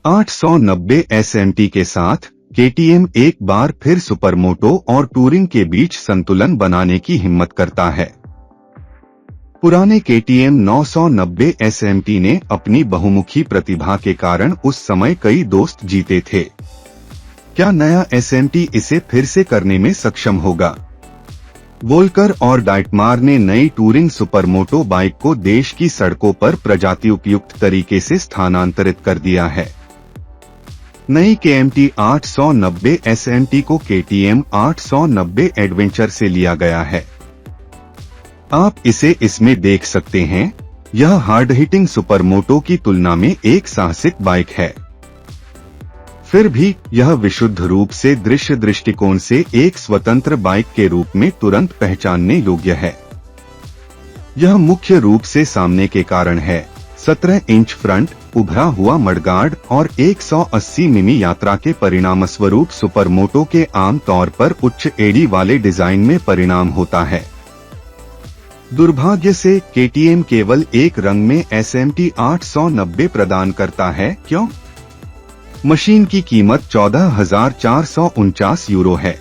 890 SMT के साथ KTM एक बार फिर सुपरमोटो और टूरिंग के बीच संतुलन बनाने की हिम्मत करता है। पुराने KTM 990 SMT ने अपनी बहुमुखी प्रतिभा के कारण उस समय कई दोस्त जीते थे। क्या नया SMT इसे फिर से करने में सक्षम होगा? वोल्कर और डाइटमार ने नई टूरिंग सुपरमोटो बाइक को देश की सड़कों पर प्रजाति उपयुक्त तरीके से स्थानांतरित कर दिया है। नई KMT 890 SMT को KTM 890 एडवेंचर से लिया गया है। आप इसे इसमें देख सकते हैं। यह हार्ड हिटिंग सुपरमोटो की तुलना में एक साहसिक बाइक है। फिर भी यह विशुद्ध रूप से दृश्य दृष्टिकोण से एक स्वतंत्र बाइक के रूप में तुरंत पहचानने योग्य है। यह मुख्य रूप से सामने के कारण है। 17 इंच फ्रंट, उभरा हुआ मडगार्ड और 180 मिमी यात्रा के परिणामस्वरूप सुपरमोटो के आम तौर पर उच्च एडी वाले डिजाइन में परिणाम होता है। दुर्भाग्य से KTM केवल एक रंग में SMT 890 प्रदान करता है। क्यों? मशीन की कीमत 14,449 यूरो है।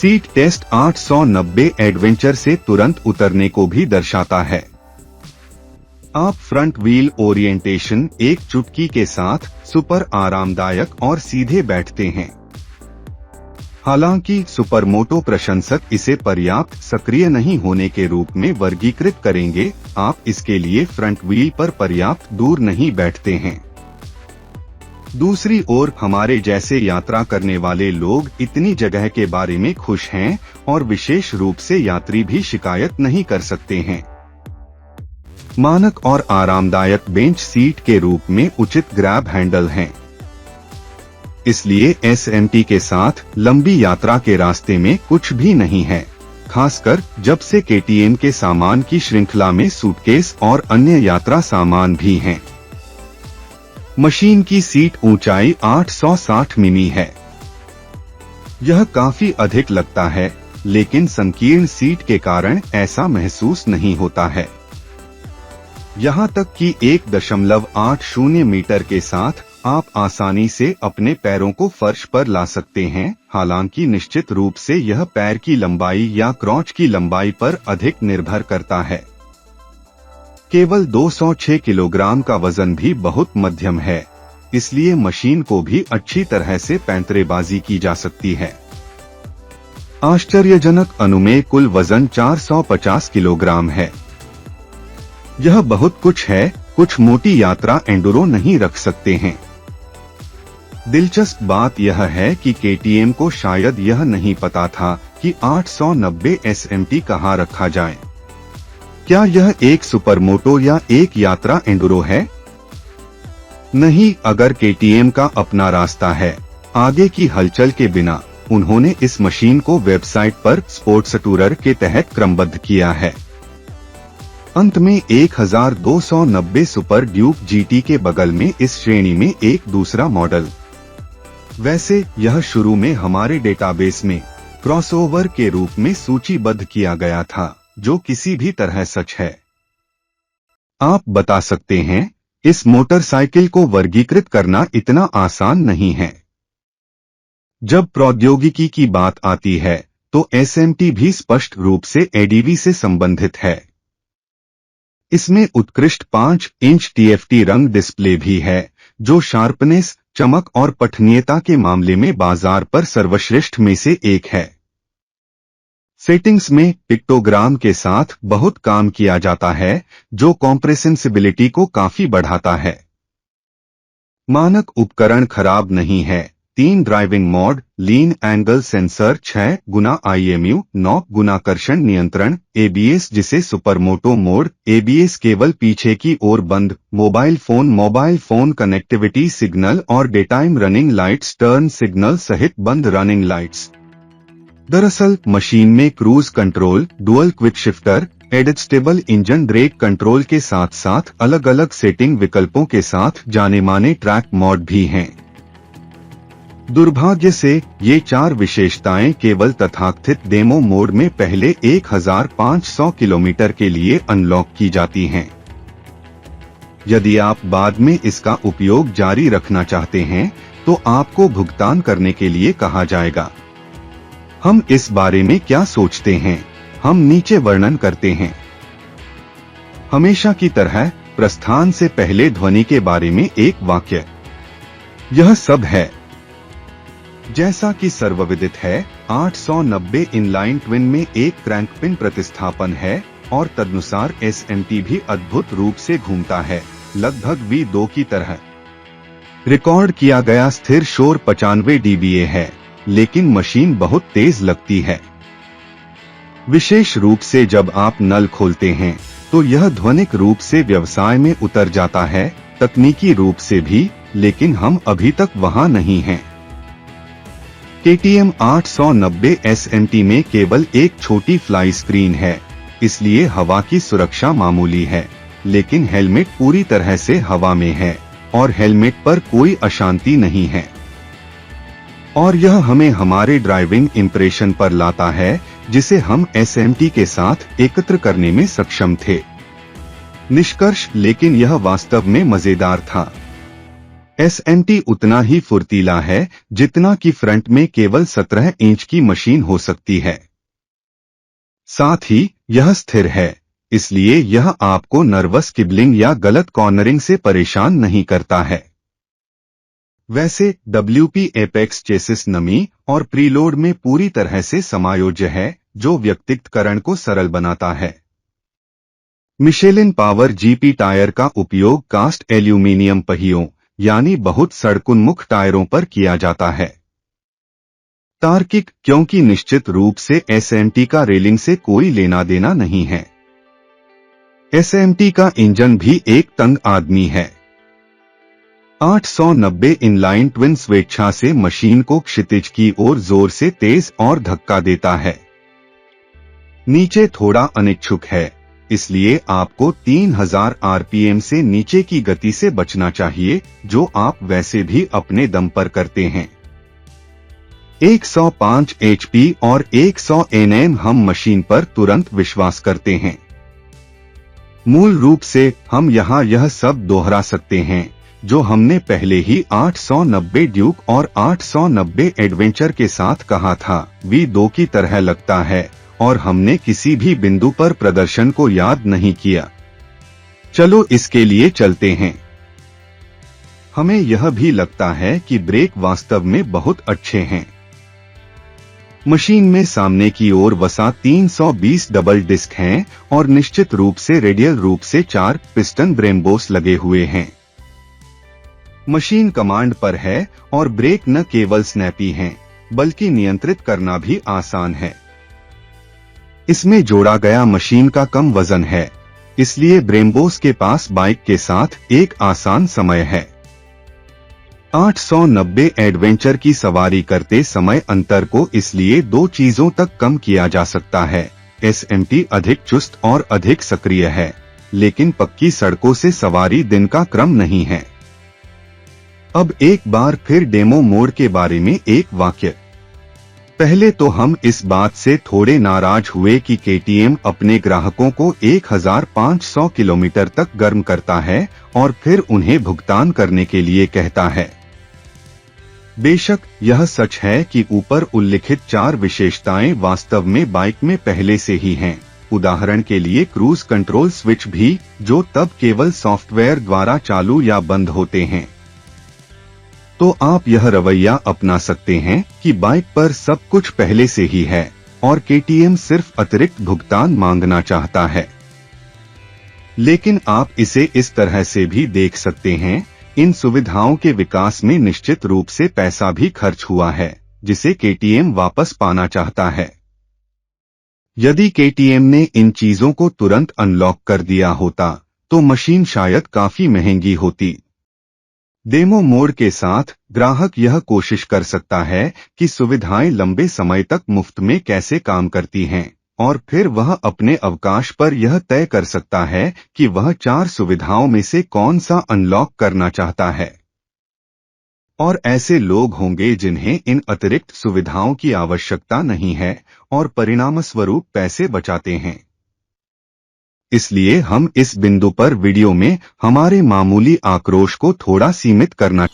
सीट टेस्ट 890 एडवेंचर से तुरंत उतरने को भी दर्शाता है। आप फ्रंट व्हील ओरिएंटेशन एक चुटकी के साथ सुपर आरामदायक और सीधे बैठते हैं। हालांकि सुपरमोटो प्रशंसक इसे पर्याप्त सक्रिय नहीं होने के रूप में वर्गीकृत करेंगे। आप इसके लिए फ्रंट व्हील पर पर्याप्त दूर नहीं बैठते हैं। दूसरी ओर हमारे जैसे यात्रा करने वाले लोग इतनी जगह के बारे में खुश हैं और विशेष रूप से यात्री भी शिकायत नहीं कर सकते हैं। मानक और आरामदायक बेंच सीट के रूप में उचित ग्रैब हैंडल हैं। इसलिए SMT के साथ लंबी यात्रा के रास्ते में कुछ भी नहीं है, खासकर जब से KTM के सामान की श्रृंखला में सूटकेस और अन्य यात्रा सामान भी हैं। मशीन की सीट ऊंचाई 860 मिमी है। यह काफी अधिक लगता है, लेकिन संकीर्ण सीट के कारण ऐसा महसूस नहीं होता है। यहाँ तक कि 1.80 मीटर के साथ आप आसानी से अपने पैरों को फर्श पर ला सकते हैं। हालांकि निश्चित रूप से यह पैर की लंबाई या क्रॉच की लंबाई पर अधिक निर्भर करता है। केवल 206 किलोग्राम का वजन भी बहुत मध्यम है, इसलिए मशीन को भी अच्छी तरह से पैंतरेबाजी की जा सकती है। आश्चर्यजनक अनुमेय कुल वजन 450 किलोग्राम है। यह बहुत कुछ है। कुछ मोटी यात्रा एंडुरो नहीं रख सकते हैं। दिलचस्प बात यह है कि KTM को शायद यह नहीं पता था कि 890 SMT कहाँ रखा जाए। क्या यह एक सुपरमोटो या एक यात्रा एंडुरो है? नहीं, अगर KTM का अपना रास्ता है। आगे की हलचल के बिना उन्होंने इस मशीन को वेबसाइट पर स्पोर्ट्स टूरर के तहत क्रमबद्ध किया है। अंत में 1290 सुपर ड्यूक GT के बगल में इस श्रेणी में एक दूसरा मॉडल। वैसे यह शुरू में हमारे डेटाबेस में क्रॉसओवर के रूप में सूचीबद्ध किया गया था, जो किसी भी तरह सच है। आप बता सकते हैं, इस मोटरसाइकिल को वर्गीकृत करना इतना आसान नहीं है। जब प्रौद्योगिकी की बात आती है, तो SMT भी स्पष्ट रूप से ADV से संबंधित है। इसमें उत्कृष्ट 5 इंच TFT रंग डिस्प्ले भी है, जो शार्पनेस, चमक और पठनीयता के मामले में बाजार पर सर्वश्रेष्ठ में से एक है। सेटिंग्स में पिक्टोग्राम के साथ बहुत काम किया जाता है, जो कॉम्प्रेसेंसिबिलिटी को काफी बढ़ाता है। मानक उपकरण खराब नहीं है। 3 ड्राइविंग मोड, लीन एंगल सेंसर, 6 गुना IMU, 9 गुनाकर्षण नियंत्रण, ABS जिसे सुपरमोटो मोड, ABS केवल पीछे की ओर बंद, मोबाइल फोन कनेक्टिविटी सिग्नल और daytime running lights, turn signal सहित बंद रनिंग लाइट्स। दरअसल मशीन में cruise control, dual quick shifter, adjustable engine brake control के साथ साथ अलग अलग सेटिंग विकल्पों के साथ जाने माने ट्रैक मोड भी हैं। दुर्भाग्य से ये 4 विशेषताएं केवल तथाकथित डेमो मोड में पहले 1500 किलोमीटर के लिए अनलॉक की जाती हैं। यदि आप बाद में इसका उपयोग जारी रखना चाहते हैं तो आपको भुगतान करने के लिए कहा जाएगा। हम इस बारे में क्या सोचते हैं, हम नीचे वर्णन करते हैं। हमेशा की तरह प्रस्थान से पहले ध्वनि के बारे में एक वाक्य। यह सब है। जैसा कि सर्वविदित है, 890 इनलाइन ट्विन में एक क्रैंकपिन प्रतिस्थापन है और तदनुसार SMT भी अद्भुत रूप से घूमता है, लगभग V2 की तरह। रिकॉर्ड किया गया स्थिर शोर 95 dBA है, लेकिन मशीन बहुत तेज लगती है। विशेष रूप से जब आप नल खोलते हैं तो यह ध्वनिक रूप से व्यवसाय में उतर जाता है, तकनीकी रूप से भी, लेकिन हम अभी तक वहां नहीं हैं। KTM 890 SMT में केवल एक छोटी फ्लाई स्क्रीन है, इसलिए हवा की सुरक्षा मामूली है, लेकिन हेलमेट पूरी तरह से हवा में है और हेलमेट पर कोई अशांति नहीं है। और यह हमें हमारे ड्राइविंग इंप्रेशन पर लाता है, जिसे हम SMT के साथ एकत्र करने में सक्षम थे। निष्कर्ष, लेकिन यह वास्तव में मजेदार था। SMT उतना ही फुर्तीला है जितना कि फ्रंट में केवल 17 इंच की मशीन हो सकती है। साथ ही यह स्थिर है, इसलिए यह आपको नर्वस किबलिंग या गलत कॉर्नरिंग से परेशान नहीं करता है। वैसे WP एपेक्स चेसिस नमी और प्रीलोड में पूरी तरह से समायोज्य है, जो व्यक्तिगतकरण को सरल बनाता है। मिशेलिन पावर GP टायर का उपयोग कास्ट एल्यूमीनियम पहियों यानी बहुत सड़कोन्मुख टायरों पर किया जाता है। तार्किक, क्योंकि निश्चित रूप से SMT का रेलिंग से कोई लेना देना नहीं है। SMT का इंजन भी एक तंग आदमी है। 890 इनलाइन ट्विन स्वेच्छा से मशीन को क्षितिज की ओर जोर से तेज और धक्का देता है। नीचे थोड़ा अनिच्छुक है, इसलिए आपको 3000 RPM से नीचे की गति से बचना चाहिए, जो आप वैसे भी अपने दम पर करते हैं। 105 HP और 100 Nm हम मशीन पर तुरंत विश्वास करते हैं। मूल रूप से हम यहां यह सब दोहरा सकते हैं जो हमने पहले ही 890 ड्यूक और 890 एडवेंचर के साथ कहा था। V2 की तरह लगता है और हमने किसी भी बिंदु पर प्रदर्शन को याद नहीं किया। चलो इसके लिए चलते हैं। हमें यह भी लगता है कि ब्रेक वास्तव में बहुत अच्छे हैं। मशीन में सामने की ओर वसा 320 डबल डिस्क हैं और निश्चित रूप से रेडियल रूप से 4 पिस्टन ब्रेम्बोस लगे हुए हैं। मशीन कमांड पर है और ब्रेक न केवल स्नैपी हैं, बल्कि नियंत्रित करना भी आसान है। इसमें जोड़ा गया मशीन का कम वजन है, इसलिए ब्रेम्बोस के पास बाइक के साथ एक आसान समय है। 890 एडवेंचर की सवारी करते समय अंतर को इसलिए 2 चीजों तक कम किया जा सकता है। SMT अधिक चुस्त और अधिक सक्रिय है, लेकिन पक्की सड़कों से सवारी दिन का क्रम नहीं है। अब एक बार फिर डेमो मोड के बारे में एक वाक्य। पहले तो हम इस बात से थोड़े नाराज हुए कि KTM अपने ग्राहकों को 1500 किलोमीटर तक गर्म करता है और फिर उन्हें भुगतान करने के लिए कहता है। बेशक यह सच है कि ऊपर उल्लिखित 4 विशेषताएं वास्तव में बाइक में पहले से ही हैं, उदाहरण के लिए क्रूज कंट्रोल स्विच भी, जो तब केवल सॉफ्टवेयर द्वारा चालू या बंद होते हैं। तो आप यह रवैया अपना सकते हैं कि बाइक पर सब कुछ पहले से ही है और केटीएम सिर्फ अतिरिक्त भुगतान मांगना चाहता है। लेकिन आप इसे इस तरह से भी देख सकते हैं, इन सुविधाओं के विकास में निश्चित रूप से पैसा भी खर्च हुआ है, जिसे केटीएम वापस पाना चाहता है। यदि केटीएम ने इन चीजों को तुरंत अनलॉक कर दिया होता, तो मशीन शायद काफी महंगी होती। डेमो मोड के साथ ग्राहक यह कोशिश कर सकता है कि सुविधाएं लंबे समय तक मुफ्त में कैसे काम करती हैं, और फिर वह अपने अवकाश पर यह तय कर सकता है कि वह 4 सुविधाओं में से कौन सा अनलॉक करना चाहता है। और ऐसे लोग होंगे जिन्हें इन अतिरिक्त सुविधाओं की आवश्यकता नहीं है और परिणामस्वरूप पैसे बचाते हैं। इसलिए हम इस बिंदु पर वीडियो में हमारे मामूली आक्रोश को थोड़ा सीमित करना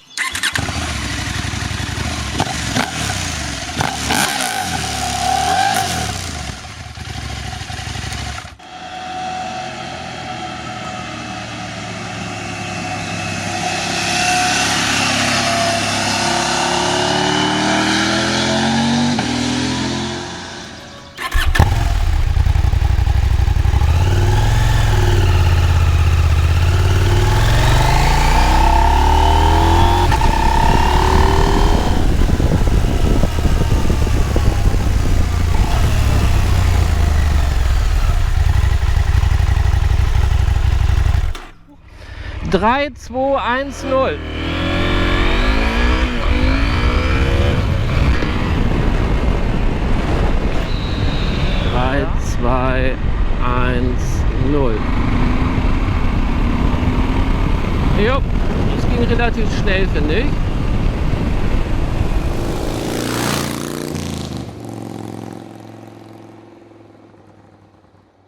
Drei, 2, 1, 0. Drei, 2, 1, 0. Jo, das ging relativ schnell, finde ich.